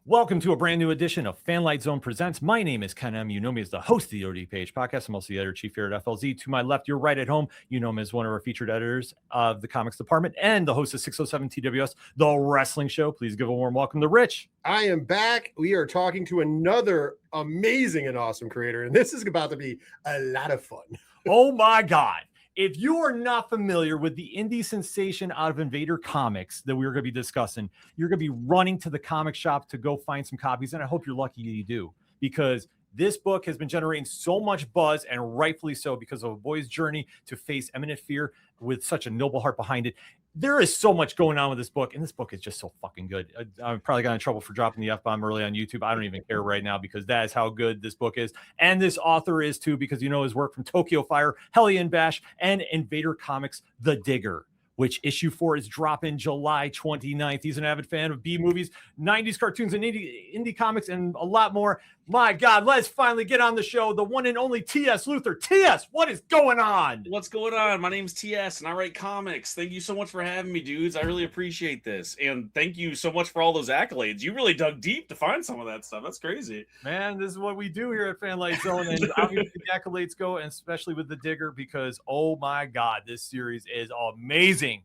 Welcome to a brand new edition of Fanlight Zone Presents. My name is Ken M. You know me as the host of the ODPH podcast. I'm also the editor-chief here at FLZ. To my left, you're right at home. You know me as one of our featured editors of the comics department and the host of 607 TWS, The Wrestling Show. Please give a warm welcome to Rich. I am back. We are talking to another amazing and awesome creator, and this is about to be a lot of fun. Oh my God. If you are not familiar with the indie sensation out of Invader Comics that we're going to be discussing, you're going to be running to the comic shop to go find some copies. And I hope you're lucky you do, because this book has been generating so much buzz, and rightfully so, because of a boy's journey to face imminent fear with such a noble heart behind it. There is so much going on with this book, and this book is just so fucking good. I probably got in trouble for dropping the F-bomb early on YouTube. I don't even care right now, because that is how good this book is. And this author is too, because you know his work from Tokyo Fire, Hellion Bash, and Invader Comics, The Digger, which issue 4 is dropping July 29th. He's an avid fan of B-movies, 90s cartoons, and indie comics, and a lot more. My God, let's finally get on the show. The one and only T.S. Luther. T.S., what is going on? What's going on? My name's T.S. and I write comics. Thank you so much for having me, dudes. I really appreciate this. And thank you so much for all those accolades. You really dug deep to find some of that stuff. That's crazy. Man, this is what we do here at Fanlight Zone. And obviously the accolades go, and especially with The Digger, because, oh my God, this series is amazing.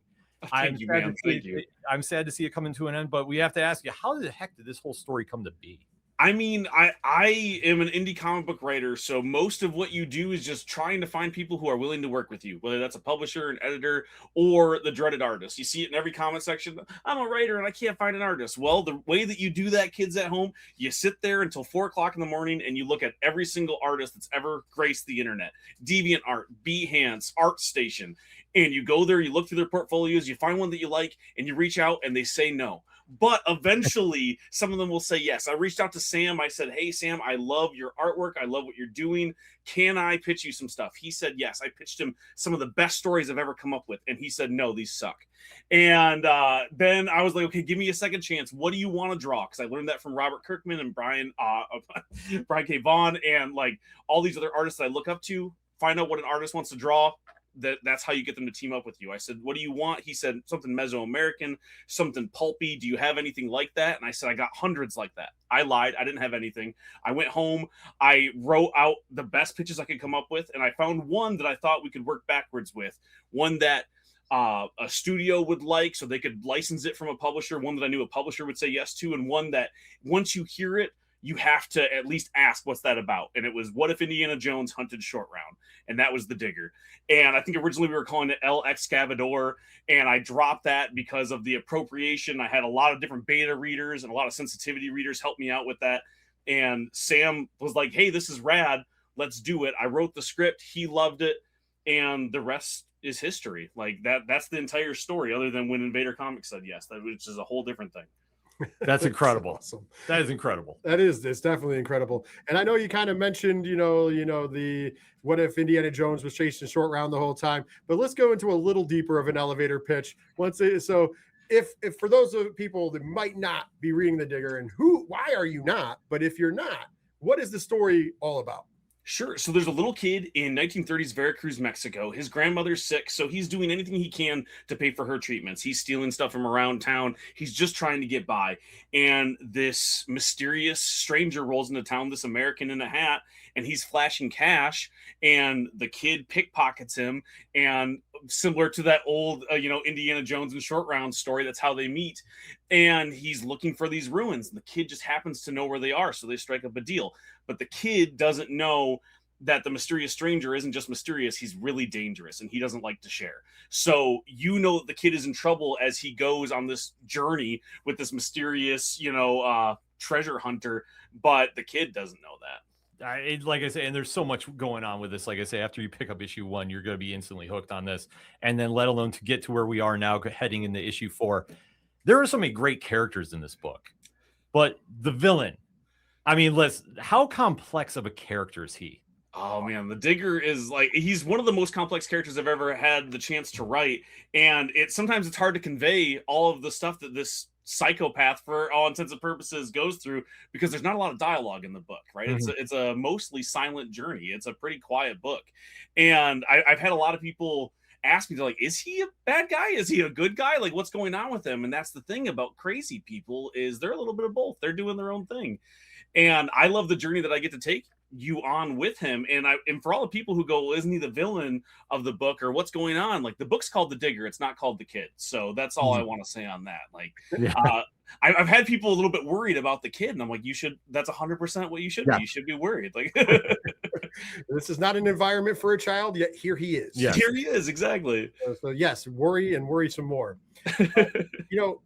Thank you, man. Thank you. I'm sad to see it coming to an end, but we have to ask you, how the heck did this whole story come to be? I mean, I am an indie comic book writer, so most of what you do is just trying to find people who are willing to work with you, whether that's a publisher, an editor, or the dreaded artist. You see it in every comment section. I'm a writer and I can't find an artist. Well, the way that you do that, kids at home, you sit there until 4 o'clock in the morning and you look at every single artist that's ever graced the internet. DeviantArt, Behance, ArtStation. And you go there, you look through their portfolios, you find one that you like, and you reach out and they say no. But eventually, some of them will say yes. I reached out to Sam. I said, hey, Sam, I love your artwork. I love what you're doing. Can I pitch you some stuff? He said yes. I pitched him some of the best stories I've ever come up with. And he said, no, these suck. And then I was like, okay, give me a second chance. What do you want to draw? Because I learned that from Robert Kirkman and Brian K. Vaughan and like all these other artists that I look up to. Find out what an artist wants to draw. That's how you get them to team up with you. I said, what do you want? He said, something Mesoamerican, something pulpy. Do you have anything like that? And I said, I got hundreds like that. I lied. I didn't have anything. I went home. I wrote out the best pitches I could come up with. And I found one that I thought we could work backwards with. One that a studio would like, so they could license it from a publisher. One that I knew a publisher would say yes to. And one that once you hear it, you have to at least ask, what's that about? And it was, what if Indiana Jones hunted Short Round? And that was The Digger. And I think originally we were calling it El Excavador. And I dropped that because of the appropriation. I had a lot of different beta readers and a lot of sensitivity readers help me out with that. And Sam was like, hey, this is rad. Let's do it. I wrote the script. He loved it. And the rest is history. Like that's the entire story, other than when Invader Comics said yes, which is a whole different thing. That's incredible. Awesome. That is incredible. It's definitely incredible. And I know you kind of mentioned, the what if Indiana Jones was chasing Short Round the whole time, but let's go into a little deeper of an elevator pitch. If for those of people that might not be reading The Digger, and why are you not? But if you're not, what is the story all about? Sure. So there's a little kid in 1930s Veracruz, Mexico. His grandmother's sick, so he's doing anything he can to pay for her treatments. He's stealing stuff from around town. He's just trying to get by. And this mysterious stranger rolls into town, this American in a hat, and he's flashing cash, and the kid pickpockets him. And similar to that old, Indiana Jones and Short Round story, that's how they meet. And he's looking for these ruins. And the kid just happens to know where they are, so they strike up a deal. But the kid doesn't know that the mysterious stranger isn't just mysterious, he's really dangerous, and he doesn't like to share. So the kid is in trouble as he goes on this journey with this mysterious, treasure hunter, but the kid doesn't know that. Like I say, and there's so much going on with this. Like I say, after you pick up issue 1, you're going to be instantly hooked on this. And then let alone to get to where we are now heading into issue 4. There are so many great characters in this book, but the villain, I mean, how complex of a character is he? Oh man, the Digger is he's one of the most complex characters I've ever had the chance to write. And sometimes it's hard to convey all of the stuff that this psychopath, for all intents and purposes, goes through, because there's not a lot of dialogue in the book, right? Mm-hmm. It's a mostly silent journey. It's a pretty quiet book. And I've had a lot of people ask me, they're like, is he a bad guy? Is he a good guy? Like, what's going on with him? And that's the thing about crazy people, is they're a little bit of both. They're doing their own thing. And I love the journey that I get to take you on with him. And for all the people who go, well, isn't he the villain of the book, or what's going on? Like, the book's called The Digger, it's not called The Kid. So that's all I want to say on that. Like, I've had people a little bit worried about the kid, and I'm like, that's 100% what you should be. You should be worried. Like, this is not an environment for a child, yet here he is. Yes. Here he is, exactly. So yes, worry and worry some more.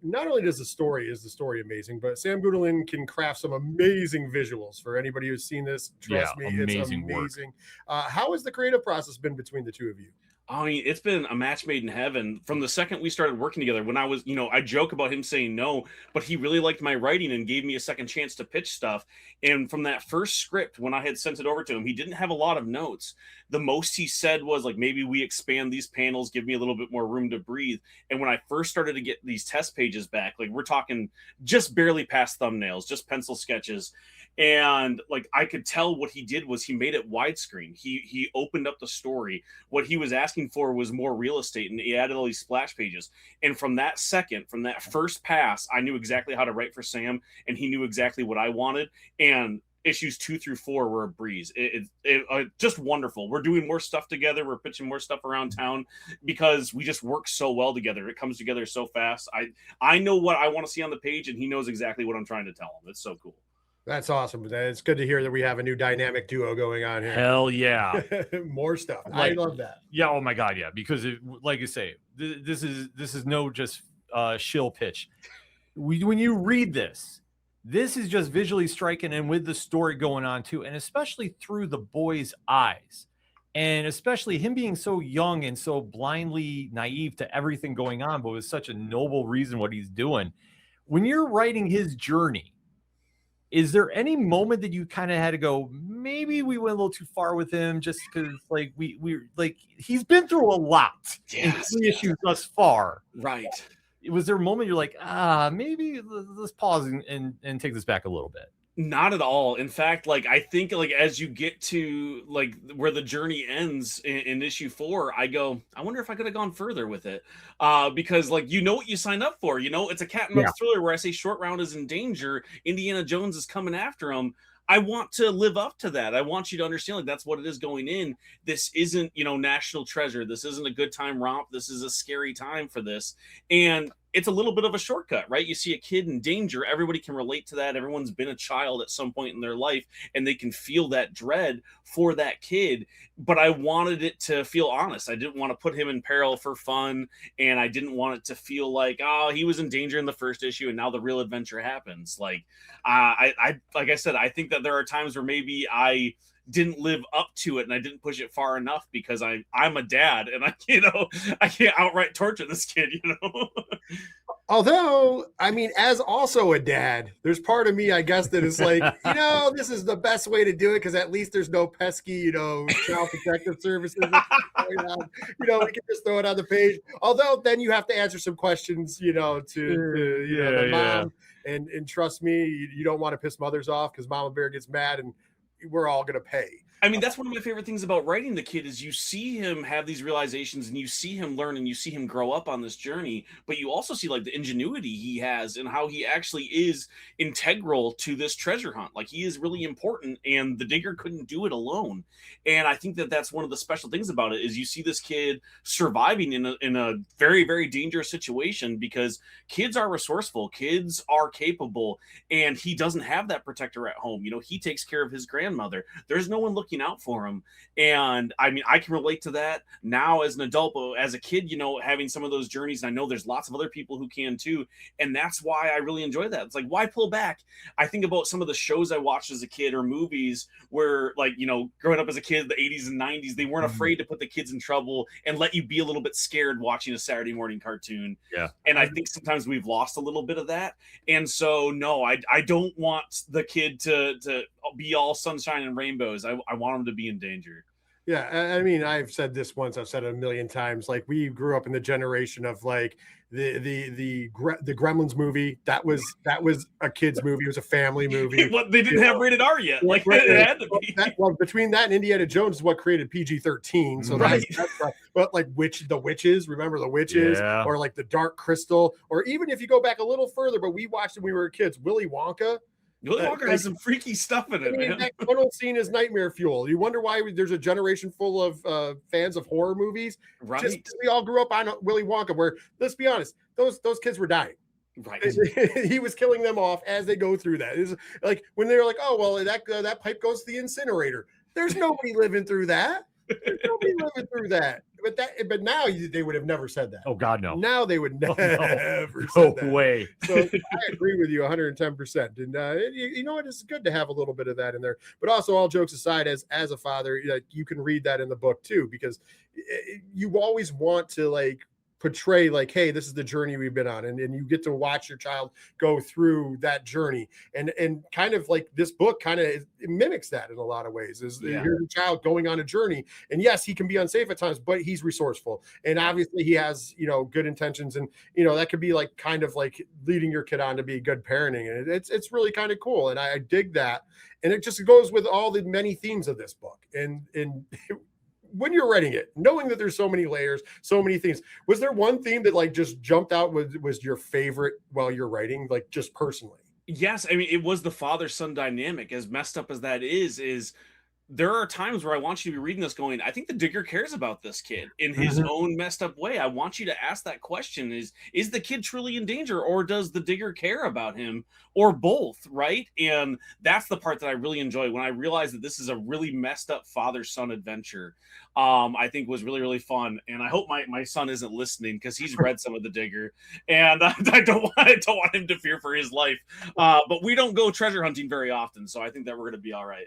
Not only is the story amazing, but Sam Gudelin can craft some amazing visuals. For anybody who's seen this, trust me, it's amazing. How has the creative process been between the two of you? I mean, it's been a match made in heaven from the second we started working together. When I was, I joke about him saying no, but he really liked my writing and gave me a second chance to pitch stuff. And from that first script, when I had sent it over to him, he didn't have a lot of notes. The most he said was like, maybe we expand these panels, give me a little bit more room to breathe. And when I first started to get these test pages back, like, we're talking just barely past thumbnails, just pencil sketches. And like, I could tell what he did was he made it widescreen. He opened up the story. What he was asking for was more real estate, and he added all these splash pages. And from that first pass, I knew exactly how to write for Sam, and he knew exactly what I wanted. And issues 2 through 4 were a breeze. It just wonderful. We're doing more stuff together. We're pitching more stuff around town because we just work so well together. It comes together so fast. I know what I want to see on the page, and he knows exactly what I'm trying to tell him. It's so cool. That's awesome. It's good to hear that we have a new dynamic duo going on here. Hell yeah. More stuff. I love that. Yeah. Oh my God. Yeah. Because like you say, this is no just shill pitch. When you read this is just visually striking, and with the story going on too, and especially through the boy's eyes, and especially him being so young and so blindly naive to everything going on, but with such a noble reason what he's doing. When you're writing his journey, is there any moment that you kind of had to go, maybe we went a little too far with him, just because like we like he's been through a lot in 3 issues thus far, right? Was there a moment you're like, maybe let's pause and take this back a little bit? Not at all. In fact, like, I think like as you get to like where the journey ends in issue 4, I go, I wonder if I could have gone further with it. Because like, what you sign up for, it's a cat and mouse thriller where I say Short Round is in danger. Indiana Jones is coming after him. I want to live up to that. I want you to understand, like, that's what it is going in. This isn't, National Treasure. This isn't a good time romp. This is a scary time for this. And it's a little bit of a shortcut, right? You see a kid in danger. Everybody can relate to that. Everyone's been a child at some point in their life, and they can feel that dread for that kid. But I wanted it to feel honest. I didn't want to put him in peril for fun, and I didn't want it to feel like, oh, he was in danger in the first issue, and now the real adventure happens. Like, like I said, I think that there are times where maybe I didn't live up to it and I didn't push it far enough because I'm a dad and I can't outright torture this kid, Although, I mean, as also a dad, there's part of me, I guess, that is like, this is the best way to do it because at least there's no pesky, child protective services. We can just throw it on the page. Although then you have to answer some questions, to the mom. And trust me, you don't want to piss mothers off because Mama Bear gets mad and we're all going to pay. I mean, that's one of my favorite things about writing the kid is you see him have these realizations and you see him learn and you see him grow up on this journey, but you also see like the ingenuity he has and how he actually is integral to this treasure hunt. Like, he is really important and the Digger couldn't do it alone. And I think that that's one of the special things about it is you see this kid surviving in a very, very dangerous situation because kids are resourceful, kids are capable, and he doesn't have that protector at home. He takes care of his grandmother. There's no one looking out for him. And I mean, I can relate to that now as an adult, but as a kid, having some of those journeys, and I know there's lots of other people who can too. And that's why I really enjoy that. It's like, why pull back? I think about some of the shows I watched as a kid or movies where, like, growing up as a kid, the 80s and 90s, they weren't afraid to put the kids in trouble and let you be a little bit scared watching a Saturday morning cartoon. Yeah. And I think sometimes we've lost a little bit of that. And so, no, I don't want the kid to be all sunshine and rainbows. I want him to be in danger. Yeah, I mean, I've said this once, I've said it a million times. Like, we grew up in the generation of like the Gremlins movie. That was a kids movie. It was a family movie. What, they didn't You have know, rated R yet. Like, right, it had to be. well, between that and Indiana Jones is what created PG-13. So Right. that's right. But like the witches, remember the witches, Yeah. or like the Dark Crystal, or even if you go back a little further, but we watched it when we were kids, Willy Wonka. Willy Wonka has some freaky stuff in I it, mean, man. that tunnel scene is nightmare fuel. You wonder why there's a generation full of fans of horror movies. Right. Just 'cause we all grew up on Willy Wonka, where, let's be honest, those kids were dying. Right. He was killing them off as they go through that. It's like when they're like, "Oh, well, that pipe goes to the incinerator." There's nobody living through that. There's nobody living through that. But now they would have never said that. Oh God, no. Now they would Oh, never no say that. way. So I agree with you 110%. And you know what? It's good to have a little bit of that in there. But also, all jokes aside, as a father, like, you can read that in the book too, because you always want to like portray like, hey, this is the journey we've been on, and you get to watch your child go through that journey, and kind of like this book kind of mimics that in a lot of ways. Here's a child going on a journey, and yes, he can be unsafe at times, but he's resourceful, and obviously he has, you know, good intentions, and you know, that could be like kind of like leading your kid on to be good parenting, and it's really kind of cool, and I dig that, and it just goes with all the many themes of this book, and when you're writing it, knowing that there's so many layers, so many things, was there one theme that like just jumped out, was your favorite while you're writing, like just personally? Yes, I mean, it was the father-son dynamic. As messed up as that is there are times where I want you to be reading this going, I think the digger cares about this kid in his own messed up way. I want you to ask that question, is the kid truly in danger, or does the digger care about him, or both, right? And that's the part that I really enjoy, when I realized that this is a really messed up father-son adventure. I think was really, really fun. And I hope my son isn't listening, because he's read some of the digger, and I don't want him to fear for his life. But we don't go treasure hunting very often, so I think that we're going to be all right.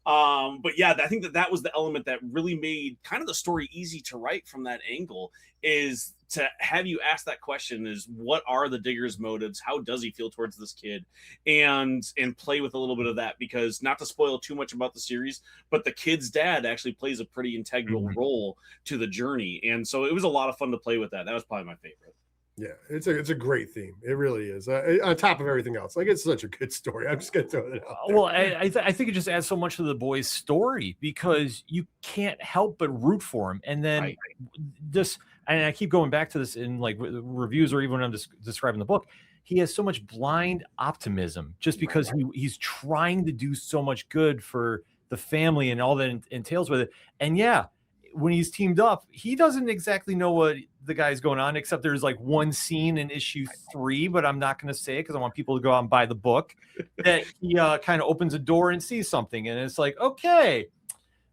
But yeah, I think that was the element that really made kind of the story easy to write from that angle, is to have you ask that question, is what are the digger's motives? How does he feel towards this kid? And play with a little bit of that, because not to spoil too much about the series, but the kid's dad actually plays a pretty integral role to the journey. And so it was a lot of fun to play with that. That was probably my favorite. Yeah, it's a great theme. It really is. On top of everything else, like, it's such a good story. I'm just gonna throw it out there. Well, I think it just adds so much to the boy's story, because you can't help but root for him. And then this, and I keep going back to this in like reviews, or even when I'm describing the book, he has so much blind optimism just because he's trying to do so much good for the family and all that entails with it. And yeah, when he's teamed up, he doesn't exactly know what the guy's going on, except there's like one scene in issue 3, but I'm not going to say it because I want people to go out and buy the book, that he kind of opens a door and sees something. And it's like, okay,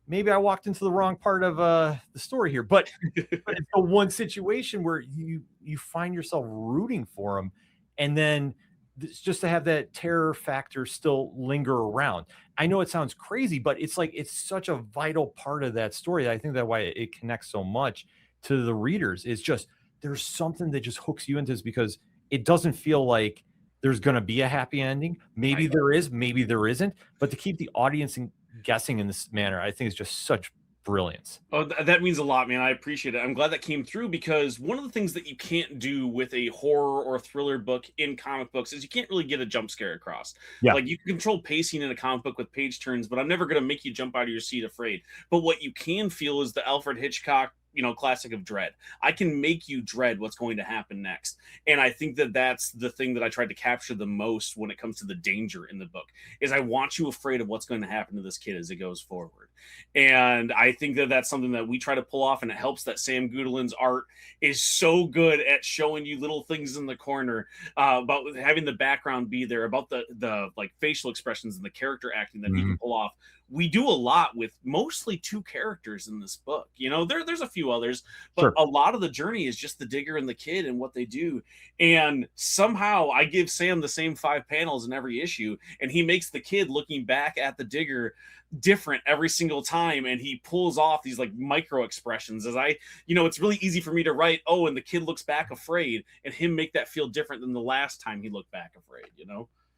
maybe I walked into the wrong part of the story here. But it's the one situation where you find yourself rooting for him. And then just to have that terror factor still linger around. I know it sounds crazy, but it's like, it's such a vital part of that story. I think that's why it connects so much to the readers. Is just, there's something that just hooks you into this, because it doesn't feel like there's going to be a happy ending. Maybe there is, maybe there isn't, but to keep the audience guessing in this manner, I think is just such brilliance. Oh, that means a lot, man. I appreciate it. I'm glad that came through, because one of the things that you can't do with a horror or thriller book in comic books is you can't really get a jump scare across. Yeah. Like, you can control pacing in a comic book with page turns, but I'm never going to make you jump out of your seat afraid. But what you can feel is the Alfred Hitchcock, classic of dread. I can make you dread what's going to happen next. And I think that that's the thing that I tried to capture the most when it comes to the danger in the book, is I want you afraid of what's going to happen to this kid as it goes forward. And I think that that's something that we try to pull off, and it helps that Sam Gudelin's art is so good at showing you little things in the corner, about having the background be there, about the like facial expressions and the character acting that he can pull off. We do a lot with mostly 2 characters in this book. There's a few others, but a lot of the journey is just the digger and the kid and what they do. And somehow I give Sam the same 5 panels in every issue, and he makes the kid looking back at the digger different every single time, and he pulls off these like micro expressions as it's really easy for me to write, oh, and the kid looks back afraid, and him make that feel different than the last time he looked back afraid.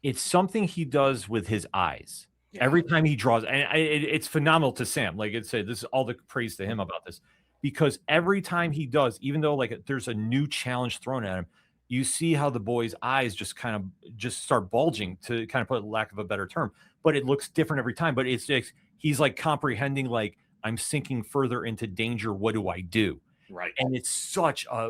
It's something he does with his eyes. Every time he draws, and it's phenomenal to Sam. Like I said, this is all the praise to him about this, because every time he does, even though like there's a new challenge thrown at him, you see how the boy's eyes just kind of just start bulging, to kind of put lack of a better term, but it looks different every time. But it's just, he's like comprehending, like, I'm sinking further into danger. What do I do? Right. And it's such a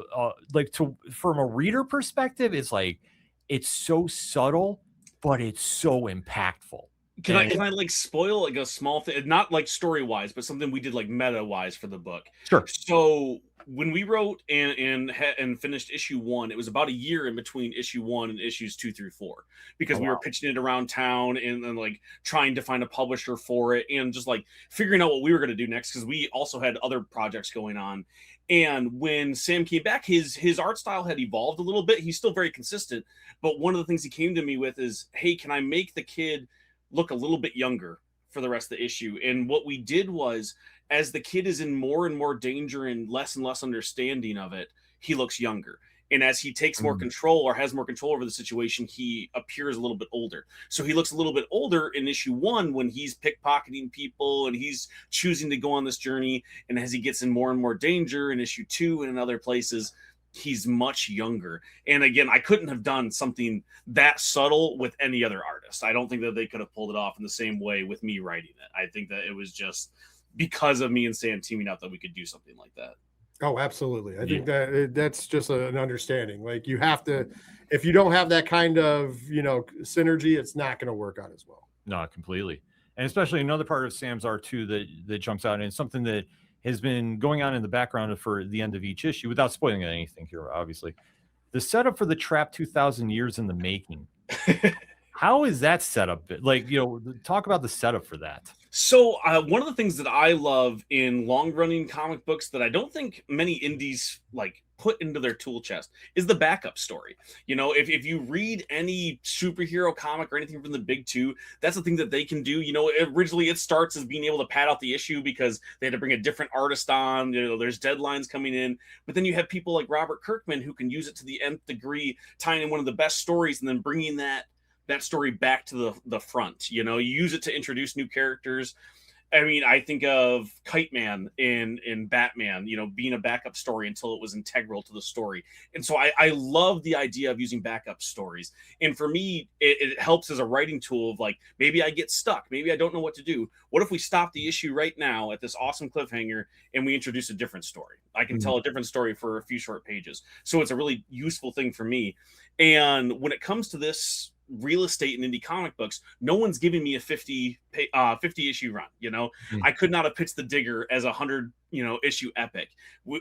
like, from a reader perspective, it's like, it's so subtle, but it's so impactful. Can I like spoil like a small thing, not like story wise, but something we did like meta wise for the book? Sure. So when we wrote and finished issue 1, it was about a year in between issue 1 and issues 2 through 4, because we were pitching it around town and like trying to find a publisher for it and just like figuring out what we were going to do next, because we also had other projects going on. And when Sam came back, his art style had evolved a little bit. He's still very consistent, but one of the things he came to me with is, hey, can I make the kid look a little bit younger for the rest of the issue? And what we did was, as the kid is in more and more danger and less understanding of it, he looks younger. And as he takes more control or has more control over the situation, he appears a little bit older. So he looks a little bit older in issue 1 when he's pickpocketing people and he's choosing to go on this journey. And as he gets in more and more danger in issue 2 and in other places, he's much younger. And again, I couldn't have done something that subtle with any other artist. I don't think that they could have pulled it off in the same way with me writing it. I think that it was just because of me and Sam teaming up that we could do something like that. Oh, absolutely. I think that that's just an understanding. Like, you have to, if you don't have that kind of, synergy, it's not going to work out as well. No, completely. And especially another part of Sam's art too that jumps out, and something that has been going on in the background for the end of each issue, without spoiling anything here, obviously. The setup for the trap 2,000 years in the making. How is that set up? Like, talk about the setup for that. So one of the things that I love in long-running comic books that I don't think many indies like put into their tool chest is the backup story. If you read any superhero comic or anything from the big 2, that's the thing that they can do. Originally it starts as being able to pad out the issue because they had to bring a different artist on. There's deadlines coming in, but then you have people like Robert Kirkman who can use it to the nth degree, tying in one of the best stories and then bringing that story back to the front. You use it to introduce new characters. I mean, I think of Kite Man in Batman, being a backup story until it was integral to the story. And so I love the idea of using backup stories. And for me, it helps as a writing tool of like, maybe I get stuck. Maybe I don't know what to do. What if we stop the issue right now at this awesome cliffhanger and we introduce a different story? I can tell a different story for a few short pages. So it's a really useful thing for me. And when it comes to this real estate and indie comic books, no one's giving me a 50 issue run. I could not have pitched The Digger as a 100 issue epic.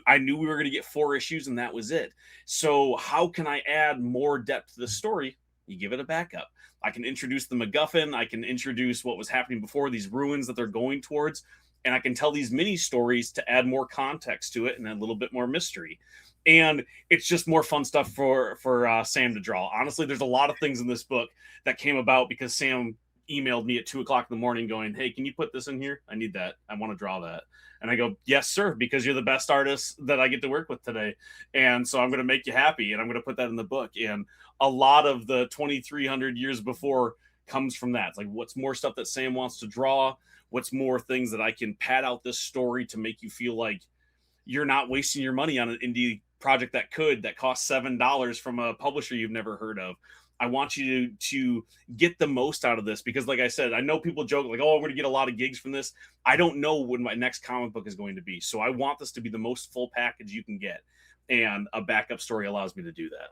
I knew we were going to get 4 issues and that was it. So how can I add more depth to the story? You give it a backup. I can introduce the MacGuffin. I can introduce what was happening before, these ruins that they're going towards, and I can tell these mini stories to add more context to it and a little bit more mystery. And it's just more fun stuff for Sam to draw. Honestly, there's a lot of things in this book that came about because Sam emailed me at 2:00 in the morning going, hey, can you put this in here? I need that. I want to draw that. And I go, yes, sir, because you're the best artist that I get to work with today. And so I'm going to make you happy. And I'm going to put that in the book. And a lot of the 2,300 years before comes from that. It's like, what's more stuff that Sam wants to draw? What's more things that I can pad out this story to make you feel like you're not wasting your money on an indie project that costs $7 from a publisher you've never heard of. I want you to get the most out of this because, like I said, I know people joke like, oh, I'm going to get a lot of gigs from this. I don't know when my next comic book is going to be. So I want this to be the most full package you can get. And a backup story allows me to do that.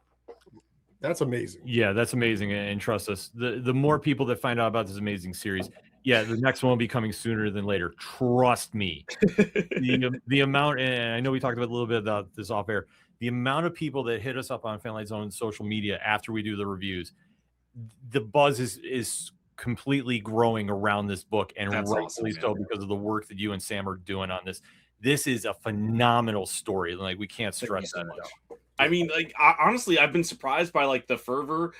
That's amazing. Yeah, that's amazing. And trust us, the more people that find out about this amazing series, yeah, the next one will be coming sooner than later. Trust me. the amount, and I know we talked about a little bit about this off air, the amount of people that hit us up on Fanlight Zone social media after we do the reviews, the buzz is completely growing around this book, and That's rightfully awesome, so because of the work that you and Sam are doing on this. This is a phenomenal story. Like, we can't stress that enough. I mean, like, honestly, I've been surprised by like the fervor.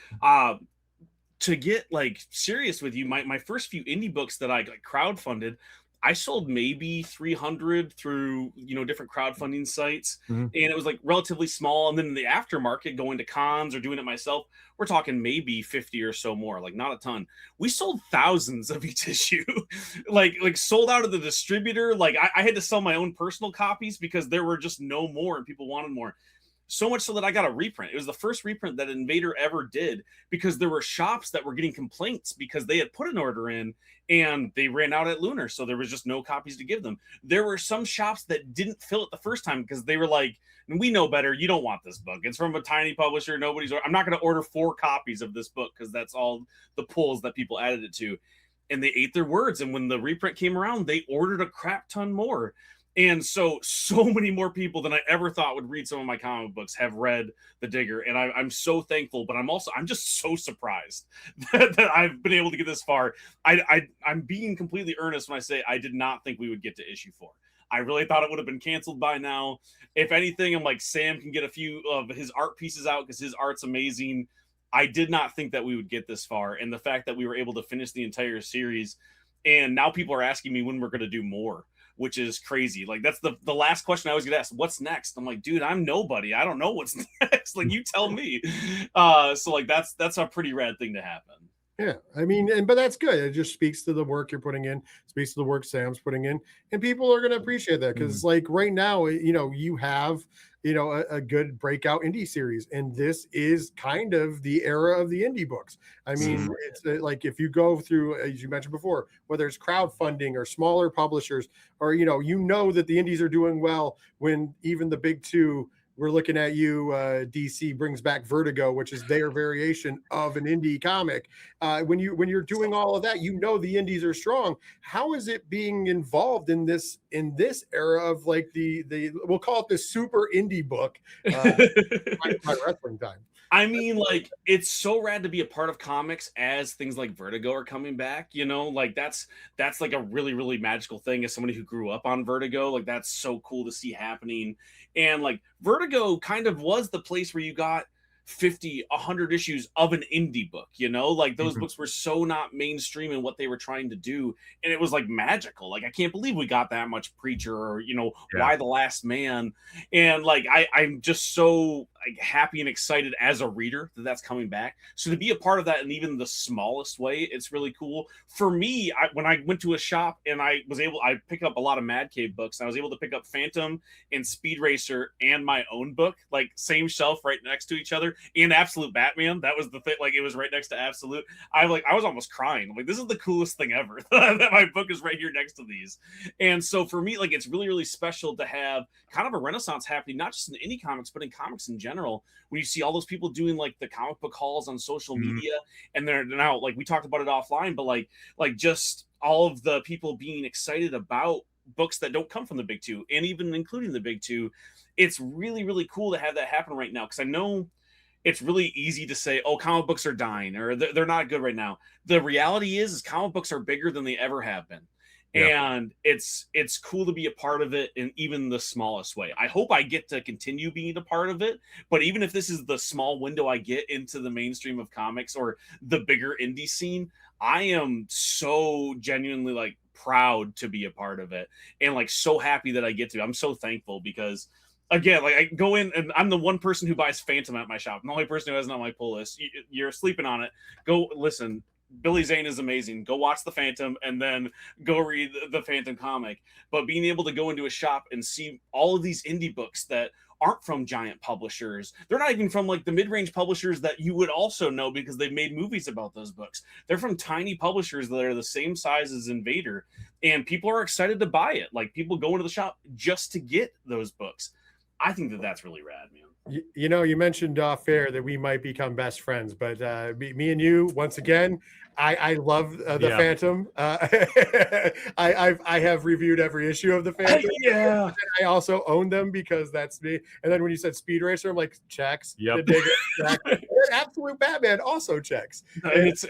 To get like serious with you, my first few indie books that I like crowdfunded, I sold maybe 300 through, different crowdfunding sites. Mhm. And it was like relatively small. And then in the aftermarket, going to cons or doing it myself, we're talking maybe 50 or so more, like not a ton. We sold thousands of each issue, like sold out of the distributor. Like I had to sell my own personal copies because there were just no more and people wanted more. So much so that I got a reprint. It was the first reprint that Invader ever did because there were shops that were getting complaints because they had put an order in and they ran out at Lunar. So there was just no copies to give them. There were some shops that didn't fill it the first time because they were like, we know better. You don't want this book. It's from a tiny publisher. I'm not going to order 4 copies of this book because that's all the pulls that people added it to. And they ate their words. And when the reprint came around, they ordered a crap ton more. And so many more people than I ever thought would read some of my comic books have read The Digger. And I'm so thankful, but I'm just so surprised that I've been able to get this far. I'm being completely earnest when I say I did not think we would get to issue 4. I really thought it would have been canceled by now. If anything, I'm like, Sam can get a few of his art pieces out because his art's amazing. I did not think that we would get this far. And the fact that we were able to finish the entire series, and now people are asking me when we're going to do more, which is crazy. Like that's the last question I always get asked, what's next? I'm like, dude, I'm nobody. I don't know what's next. Like you tell me. So like that's a pretty rad thing to happen. Yeah, I mean, but that's good. It just speaks to the work you're putting in, speaks to the work Sam's putting in, and people are going to appreciate that because, like, right now, you have, a good breakout indie series, and this is kind of the era of the indie books. I mean, it's like if you go through, as you mentioned before, whether it's crowdfunding or smaller publishers, or that the indies are doing well when even the big two. We're looking at you. DC brings back Vertigo, which is their variation of an indie comic. When you're doing all of that, the indies are strong. How is it being involved in this era of like the we'll call it the super indie book? My wrestling time. I mean, like, it's so rad to be a part of comics as things like Vertigo are coming back, like that's like a really, really magical thing as somebody who grew up on Vertigo. Like, that's so cool to see happening. And like Vertigo kind of was the place where you got 50, 100 issues of an indie book, like those books were so not mainstream in what they were trying to do. And it was like magical. Like, I can't believe we got that much Preacher or, Why the Last Man. And like, I'm just so like happy and excited as a reader that that's coming back. So to be a part of that in even the smallest way, it's really cool. For me, when I went to a shop and I picked up a lot of Mad Cave books, and I was able to pick up Phantom and Speed Racer and my own book, like same shelf right next to each other, and Absolute Batman. That was the thing, like it was right next to Absolute. I was almost crying. I'm like, this is the coolest thing ever that my book is right here next to these. And so for me, like, it's really, really special to have kind of a renaissance happening, not just in indie comics, but in comics in general, when you see all those people doing like the comic book hauls on social media, and they're now, like, we talked about it offline, but like just all of the people being excited about books that don't come from the big two, and even including the big two. It's really, really cool to have that happen right now, because I know it's really easy to say, oh, comic books are dying, or they're not good right now. The reality is comic books are bigger than they ever have been. Yeah. And it's cool to be a part of it in even the smallest way. I hope I get to continue being a part of it, but even if this is the small window I get into the mainstream of comics or the bigger indie scene, I am so genuinely like proud to be a part of it, and like so happy that I get to. I'm so thankful because, again, like, I go in and I'm the one person who buys Phantom at my shop. I'm the only person who has it on my pull list. You're sleeping on it. Go listen. Billy Zane is amazing. Go watch the Phantom and then go read the Phantom comic. But being able to go into a shop and see all of these indie books that aren't from giant publishers, they're not even from like the mid-range publishers that you would also know because they've made movies about those books. They're from tiny publishers that are the same size as Invader, and people are excited to buy it. Like, people go into the shop just to get those books. I think that that's really rad, man. You mentioned off air that we might become best friends, but me and you, once again, I love the Phantom. I have reviewed every issue of the Phantom. Yeah. I also own them because that's me. And then when you said Speed Racer, I'm like, checks. Yep. Absolute Batman also checks. It's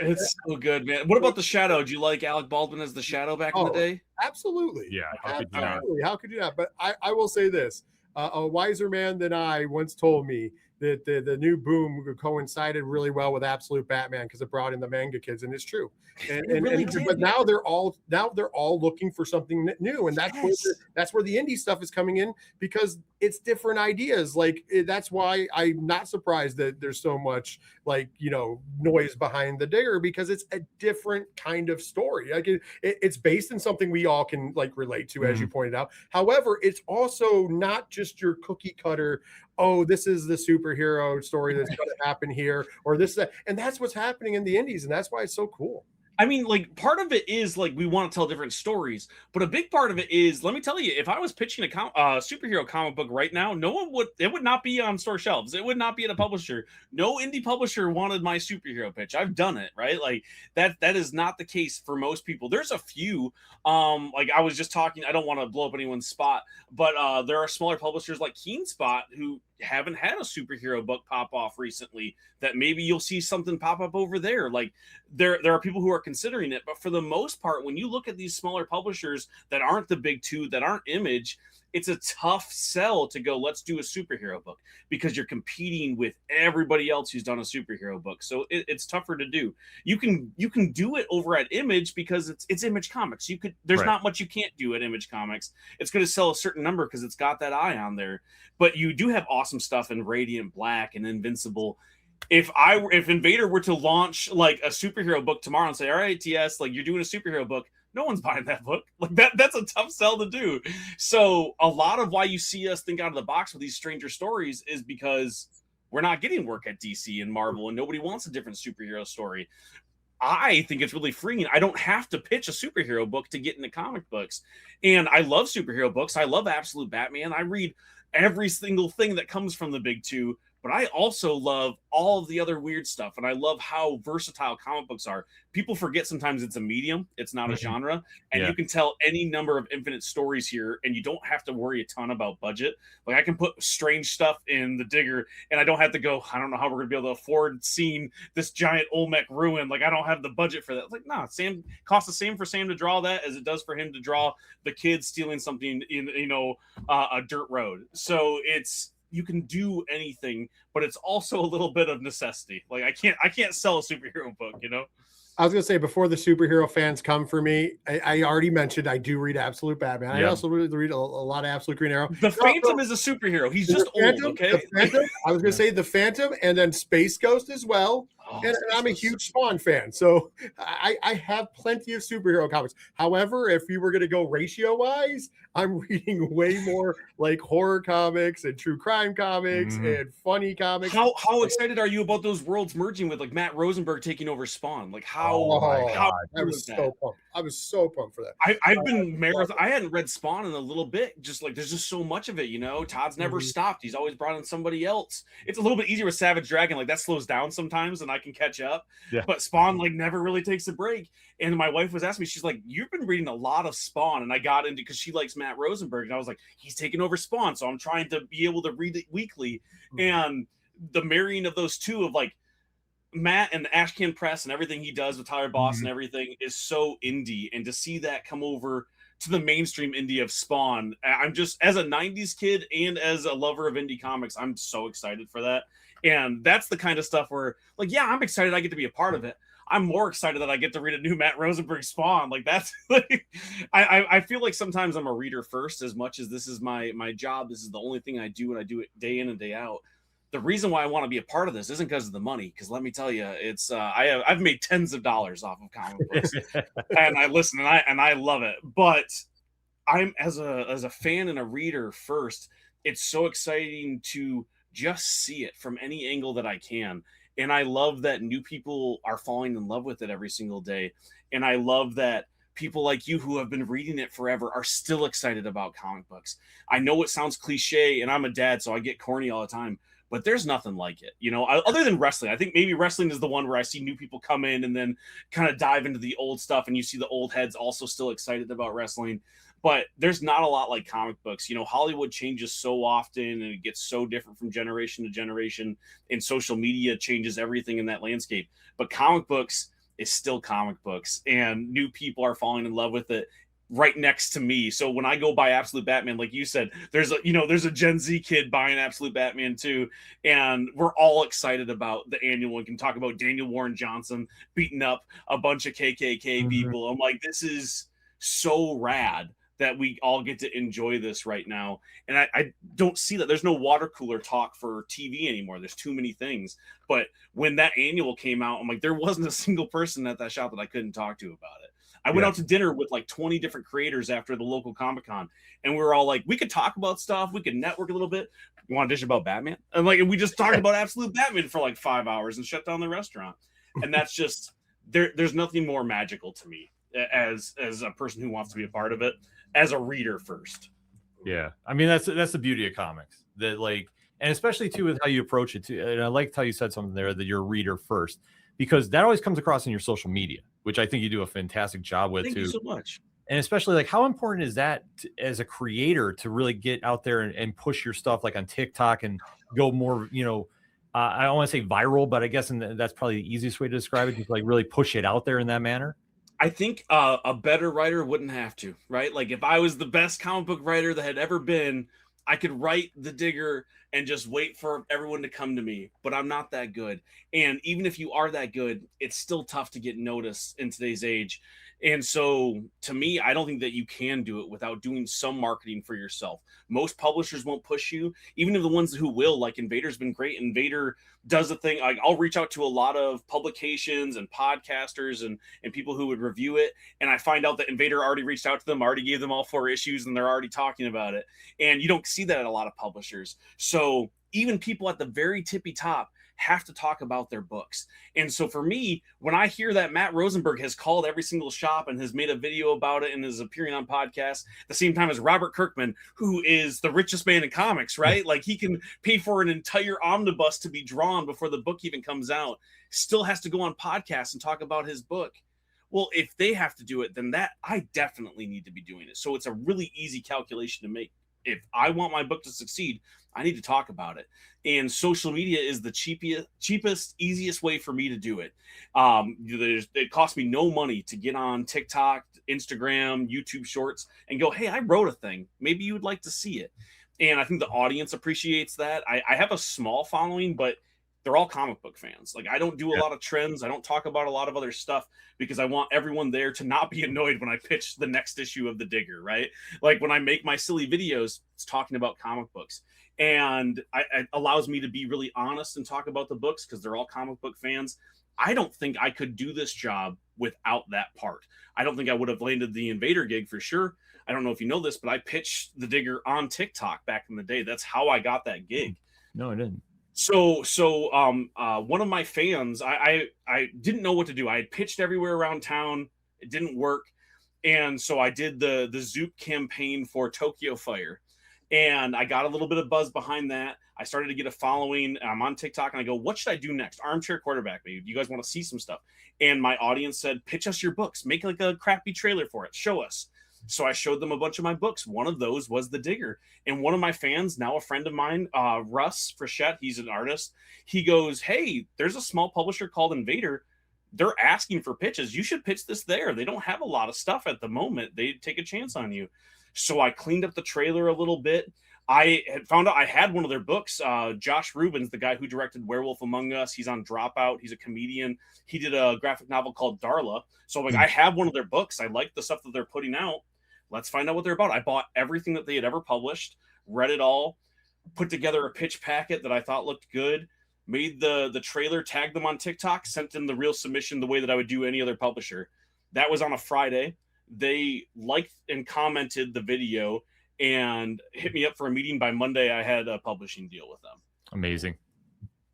so good, man. What about the Shadow? Do you like Alec Baldwin as the Shadow back in the day? Absolutely. Yeah. Absolutely. How could you not? But I will say this. A wiser man than I once told me the new boom coincided really well with Absolute Batman because it brought in the manga kids, and it's true. But now they're all looking for something new, and that's where the indie stuff is coming in, because it's different ideas. Like that's why I'm not surprised that there's so much noise behind the Digger, because it's a different kind of story. Like it's based in something we all can relate to, as you pointed out. However, it's also not just your cookie cutter, oh, this is the superhero story that's going to happen here, or this, that. And that's what's happening in the indies, and that's why it's so cool. I mean, part of it is we want to tell different stories, but a big part of it is, let me tell you, if I was pitching a superhero comic book right now, it would not be on store shelves. It would not be at a publisher. No indie publisher wanted my superhero pitch. I've done it, right? That is not the case for most people. There's a few, I was just talking, I don't want to blow up anyone's spot, but there are smaller publishers like Keen Spot who haven't had a superhero book pop off recently, that maybe you'll see something pop up over there. There are people who are considering it, but for the most part, when you look at these smaller publishers that aren't the big two, that aren't Image, it's a tough sell to go, let's do a superhero book, because you're competing with everybody else who's done a superhero book. So it's tougher to do. You can do it over at Image because it's Image Comics. There's not much you can't do at Image Comics. It's going to sell a certain number because it's got that eye on there. But you do have awesome stuff in Radiant Black and Invincible. If Invader were to launch a superhero book tomorrow and say, all right, TS, you're doing a superhero book, no one's buying that book. That's a tough sell to do. So a lot of why you see us think out of the box with these stranger stories is because we're not getting work at DC and Marvel, and nobody wants a different superhero story. I think it's really freeing. I don't have to pitch a superhero book to get into comic books. And I love superhero books. I love Absolute Batman. I read every single thing that comes from the big two, but I also love all of the other weird stuff. And I love how versatile comic books are. People forget sometimes it's a medium, it's not a genre. And you can tell any number of infinite stories here, and you don't have to worry a ton about budget. I can put strange stuff in the Digger, and I don't have to go, I don't know how we're going to be able to afford seeing this giant Olmec ruin. I don't have the budget for that. No, Sam costs the same for Sam to draw that as it does for him to draw the kids stealing something in, a dirt road. So you can do anything, but it's also a little bit of necessity. I can't sell a superhero book, I was going to say, before the superhero fans come for me, I already mentioned I do read Absolute Batman. I also read a lot of Absolute Green Arrow. The Phantom is a superhero. He's just old, okay? The Phantom, I was going to say the Phantom, and then Space Ghost as well. And I'm a huge Spawn fan, so I have plenty of superhero comics. However, if you were going to go ratio-wise, I'm reading way more horror comics and true crime comics and funny comics. How excited are you about those worlds merging with Matt Rosenberg taking over Spawn? I was so pumped. I was so pumped for that. I've been marathon. I hadn't read Spawn in a little bit. Just there's just so much of it, Todd's never stopped. He's always brought in somebody else. It's a little bit easier with Savage Dragon. That slows down sometimes, and I can catch up. But Spawn never really takes a break. And my wife was asking me, she's like, you've been reading a lot of Spawn. And I got into, because she likes Matt Rosenberg, and I was like, he's taking over Spawn, so I'm trying to be able to read it weekly. And the marrying of those two, of Matt and the Ashcan Press and everything he does with Tyler Boss and everything, is so indie. And to see that come over to the mainstream indie of Spawn, I'm just, as a 90s kid and as a lover of indie comics, I'm so excited for that. And that's the kind of stuff where, I'm excited I get to be a part of it. I'm more excited that I get to read a new Matt Rosenberg Spawn. That's I feel like sometimes I'm a reader first, as much as this is my job. This is the only thing I do, and I do it day in and day out. The reason why I want to be a part of this isn't because of the money, because let me tell you, it's I've made tens of dollars off of comic books, and I listen and I love it. But I'm as a fan and a reader first, it's so exciting to just see it from any angle that I can. And I love that new people are falling in love with it every single day. And I love that people like you who have been reading it forever are still excited about comic books. I know it sounds cliche, and I'm a dad, so I get corny all the time, but there's nothing like it, other than wrestling. I think maybe wrestling is the one where I see new people come in and then kind of dive into the old stuff, and you see the old heads also still excited about wrestling. But there's not a lot like comic books. Hollywood changes so often, and it gets so different from generation to generation, and social media changes everything in that landscape. But comic books is still comic books, and new people are falling in love with it. right next to me. So when I go buy Absolute Batman, like you said, there's a Gen Z kid buying Absolute Batman too, and we're all excited about the annual and can talk about Daniel Warren Johnson beating up a bunch of KKK people. I'm like, this is so rad that we all get to enjoy this right now. And I don't see that. There's no water cooler talk for TV anymore. There's too many things. But when that annual came out, I'm like, there wasn't a single person at that shop that I couldn't talk to about it. I went out to dinner with like 20 different creators after the local Comic-Con, and we were all like, we could talk about stuff, we could network a little bit. You want to dish about Batman? And like, we just talked about Absolute Batman for like 5 hours and shut down the restaurant. And that's just there's nothing more magical to me as a person who wants to be a part of it, as a reader first. Yeah, I mean that's the beauty of comics, that like, and especially too with how you approach it too. And I liked how you said something there, that you're a reader first, because that always comes across in your social media, which I think you do a fantastic job with. Thank you so much. And especially like, how important is that as a creator to really get out there and push your stuff like on TikTok and go more, I don't want to say viral, but I guess that's probably the easiest way to describe it, just like really push it out there in that manner. I think a better writer wouldn't have to, right? Like if I was the best comic book writer that had ever been, I could write The Digger and just wait for everyone to come to me, but I'm not that good. And even if you are that good, it's still tough to get noticed in today's age. And so to me, I don't think that you can do it without doing some marketing for yourself. Most publishers won't push you, even if the ones who will, like Invader's been great. Invader does a thing. Like I'll reach out to a lot of publications and podcasters and people who would review it. And I find out that Invader already reached out to them, already gave them all 4 issues, and they're already talking about it. And you don't see that at a lot of publishers. So even people at the very tippy top have to talk about their books. And so for me, when I hear that Matt Rosenberg has called every single shop and has made a video about it and is appearing on podcasts at the same time as Robert Kirkman, who is the richest man in comics, right? Like he can pay for an entire omnibus to be drawn before the book even comes out, still has to go on podcasts and talk about his book. Well, if they have to do it, then that I definitely need to be doing it. So it's a really easy calculation to make. If I want my book to succeed, I need to talk about it. And social media is the cheapest, easiest way for me to do it. It costs me no money to get on TikTok, Instagram, YouTube Shorts and go, hey, I wrote a thing. Maybe you would like to see it. And I think the audience appreciates that. I have a small following, but they're all comic book fans. Like I don't do a lot of trends. I don't talk about a lot of other stuff because I want everyone there to not be annoyed when I pitch the next issue of The Digger, right? Like when I make my silly videos, it's talking about comic books. And it allows me to be really honest and talk about the books because they're all comic book fans. I don't think I could do this job without that part. I don't think I would have landed the Invader gig for sure. I don't know if you know this, but I pitched The Digger on TikTok back in the day. That's how I got that gig. No, I didn't. So one of my fans, I didn't know what to do. I had pitched everywhere around town. It didn't work. And so I did the Zoop campaign for Tokyo Fire. And I got a little bit of buzz behind that. I started to get a following. I'm on TikTok and I go, what should I do next? Armchair Quarterback, maybe. Do you guys want to see some stuff? And my audience said, pitch us your books. Make like a crappy trailer for it. Show us. So I showed them a bunch of my books. One of those was The Digger. And one of my fans, now a friend of mine, Russ Frechette, he's an artist. He goes, hey, there's a small publisher called Invader. They're asking for pitches. You should pitch this there. They don't have a lot of stuff at the moment. They take a chance on you. So I cleaned up the trailer a little bit. I had found out I had one of their books. Josh Rubens, the guy who directed Werewolf Among Us, he's on Dropout. He's a comedian. He did a graphic novel called Darla. So I'm like, I have one of their books. I like the stuff that they're putting out. Let's find out what they're about. I bought everything that they had ever published, read it all, put together a pitch packet that I thought looked good, made the trailer, tagged them on TikTok, sent them the real submission the way that I would do any other publisher. That was on a Friday. They liked and commented the video and hit me up for a meeting. By Monday, I had a publishing deal with them. Amazing.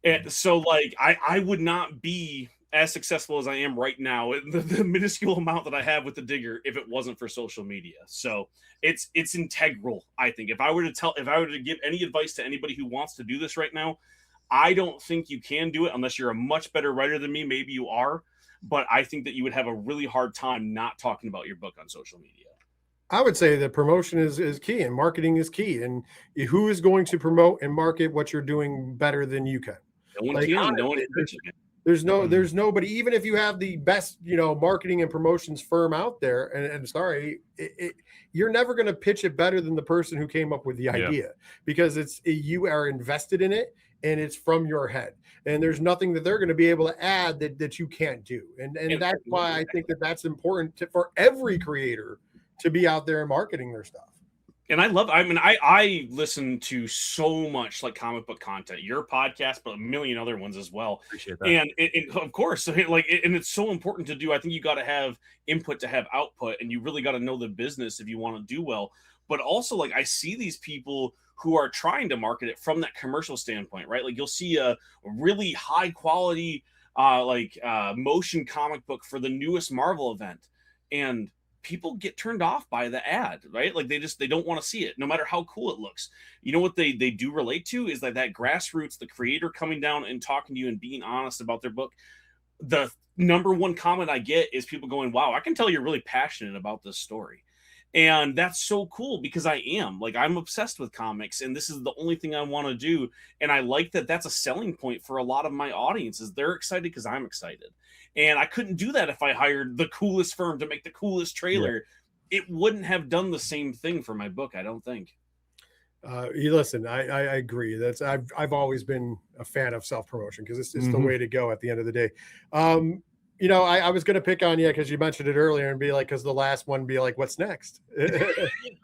And so like I would not be as successful as I am right now, the minuscule amount that I have with The Digger, if it wasn't for social media. So it's integral, I think. If I were to give any advice to anybody who wants to do this right now, I don't think you can do it unless you're a much better writer than me. Maybe you are, but I think that you would have a really hard time not talking about your book on social media. I would say that promotion is key and marketing is key. And who is going to promote and market what you're doing better than you can? No one can. No one can. There's nobody, even if you have the best, marketing and promotions firm out there, and sorry, you're never going to pitch it better than the person who came up with the idea, because you are invested in it and it's from your head, and there's nothing that they're going to be able to add that you can't do. And that's why I think that's important for every creator to be out there and marketing their stuff. And I listen to so much like comic book content, your podcast, but a million other ones as well. Appreciate that. And of course, and it's so important to do. I think you got to have input to have output, and you really got to know the business if you want to do well. But also, like, I see these people who are trying to market it from that commercial standpoint, right? Like, you'll see a really high quality, motion comic book for the newest Marvel event, and people get turned off by the ad, right? Like, they don't want to see it, no matter how cool it looks. You know what they do relate to is that grassroots, the creator coming down and talking to you and being honest about their book. The number one comment I get is people going, wow, I can tell you're really passionate about this story. And that's so cool, because I'm obsessed with comics, and this is the only thing I want to do. And I like that that's a selling point for a lot of my audiences. They're excited because I'm excited. And I couldn't do that if I hired the coolest firm to make the coolest trailer. Yeah. It wouldn't have done the same thing for my book, I don't think. Listen, I agree. I've always been a fan of self-promotion, because it's the way to go at the end of the day. I was going to pick on you because you mentioned it earlier and be like, because the last one be like, what's next?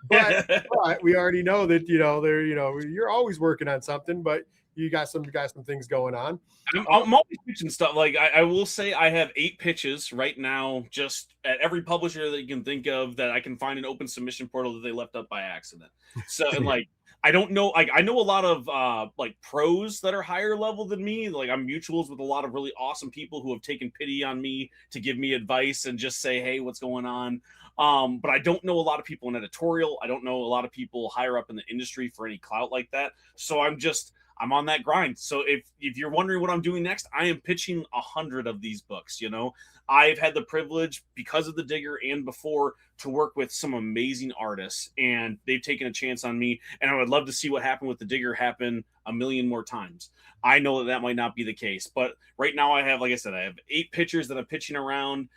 but we already know that, you're always working on something, but you got some things going on. I'm always pitching stuff. Like, I will say I have 8 pitches right now, just at every publisher that you can think of, that I can find an open submission portal that they left up by accident. So, and like, I don't know, like, I know a lot of pros that are higher level than me. Like, I'm mutuals with a lot of really awesome people who have taken pity on me to give me advice and just say, hey, what's going on? But I don't know a lot of people in editorial. I don't know a lot of people higher up in the industry for any clout like that. So I'm on that grind. So if you're wondering what I'm doing next, I am pitching 100 of these books. I've had the privilege, because of the Digger and before, to work with some amazing artists, and they've taken a chance on me. And I would love to see what happened with the Digger happen a million more times. I know that might not be the case, but right now I have, like I said, I have 8 pitchers that I'm pitching around.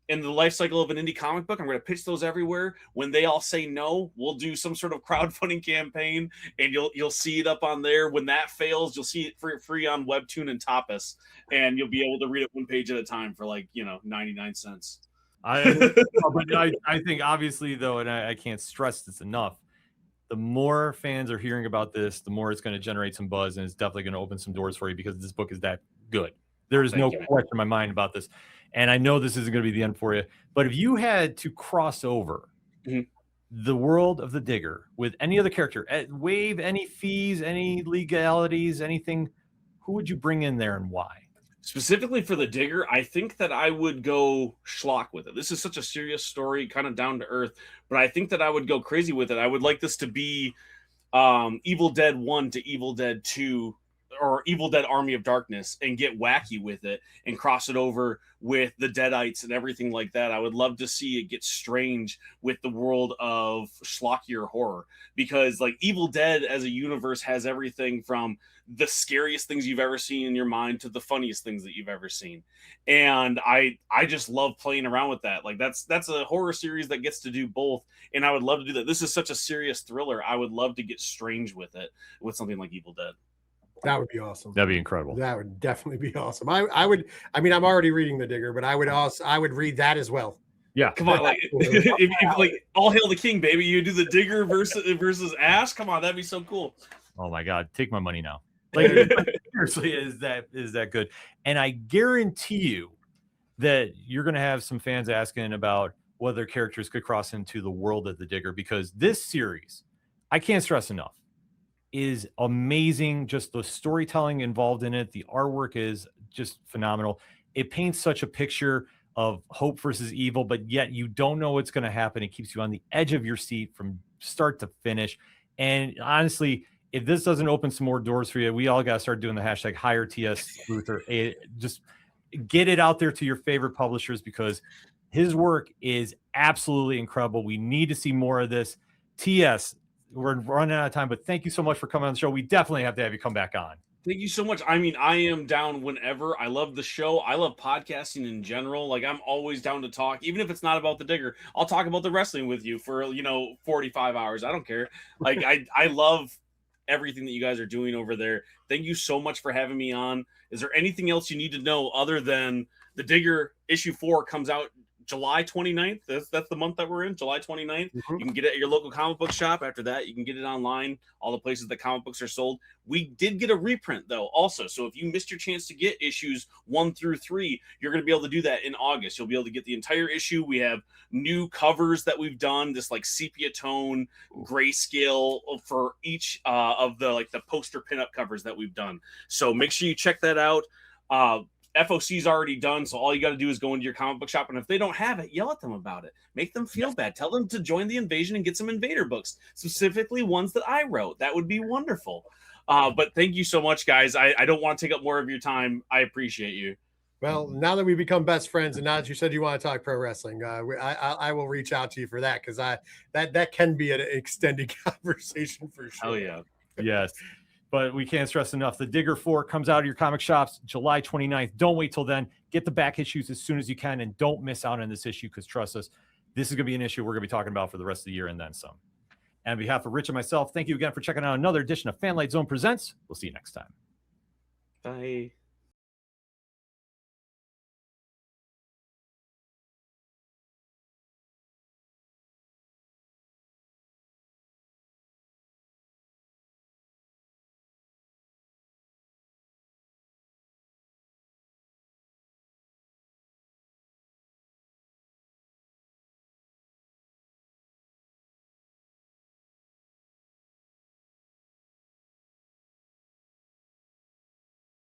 In the life cycle of an indie comic book, I'm going to pitch those everywhere. When they all say no, we'll do some sort of crowdfunding campaign, and you'll see it up on there. When that fails, you'll see it for free on Webtoon and Tapas, and you'll be able to read it one page at a time for 99 cents. I think, obviously, though, and I can't stress this enough, the more fans are hearing about this, the more it's going to generate some buzz, and it's definitely going to open some doors for you, because this book is that good. There is no question in my mind about this. And I know this isn't going to be the end for you, but if you had to cross over the world of the Digger with any other character, waive any fees, any legalities, anything, who would you bring in there and why? Specifically for the Digger, I think that I would go schlock with it. This is such a serious story, kind of down to earth, but I think that I would go crazy with it. I would like this to be Evil Dead 1 to Evil Dead 2, or Evil Dead Army of Darkness, and get wacky with it and cross it over with the Deadites and everything like that. I would love to see it get strange with the world of schlockier horror, because like Evil Dead as a universe has everything from the scariest things you've ever seen in your mind to the funniest things that you've ever seen. And I just love playing around with that. Like, that's a horror series that gets to do both. And I would love to do that. This is such a serious thriller. I would love to get strange with it, with something like Evil Dead. That would be awesome. That'd be incredible. That would definitely be awesome. I'm already reading the Digger, but I would read that as well. Yeah, come on, like, like all hail the king, baby. You do the Digger versus Ash. Come on, that'd be so cool. Oh my God, take my money now. Like, seriously, is that good? And I guarantee you that you're going to have some fans asking about whether characters could cross into the world of the Digger, because this series, I can't stress enough, is amazing. Just the storytelling involved in it. The artwork is just phenomenal. It paints such a picture of hope versus evil, but yet you don't know what's going to happen. It keeps you on the edge of your seat from start to finish. And honestly, if this doesn't open some more doors for you, we all got to start doing the hashtag hire TS Luther. Just get it out there to your favorite publishers, because his work is absolutely incredible. We need to see more of this. TS, we're running out of time, but thank you so much for coming on the show. We definitely have to have you come back on. Thank you so much. I mean, I am down whenever. I love the show. I love podcasting in general. Like, I'm always down to talk, even if it's not about the Digger. I'll talk about the wrestling with you for 45 hours. I don't care. Like, I love everything that you guys are doing over there. Thank you so much for having me on. Is there anything else you need to know other than the Digger issue 4 comes out July 29th? That's the month that we're in, July 29th. Mhm. You can get it at your local comic book shop. After that, you can get it online, all the places that comic books are sold. We did get a reprint, though, also. So if you missed your chance to get issues 1 through 3, you're going to be able to do that in August. You'll be able to get the entire issue. We have new covers that we've done, this like sepia tone grayscale for each of the poster pinup covers that we've done. So make sure you check that out. FOC's already done, so all you got to do is go into your comic book shop, and if they don't have it, yell at them about it. Make them feel bad. Tell them to join the invasion and get some Invader books, specifically ones that I wrote. That would be wonderful. But thank you so much, guys. I don't want to take up more of your time. I appreciate you. Well, now that we become best friends, and now that you said you want to talk pro wrestling, I will reach out to you for that, because that can be an extended conversation for sure. Hell yeah. Yes. But we can't stress enough. The Digger 4 comes out of your comic shops July 29th. Don't wait till then. Get the back issues as soon as you can, and don't miss out on this issue, because trust us, this is going to be an issue we're going to be talking about for the rest of the year and then some. And on behalf of Rich and myself, thank you again for checking out another edition of Fanlight Zone Presents. We'll see you next time. Bye.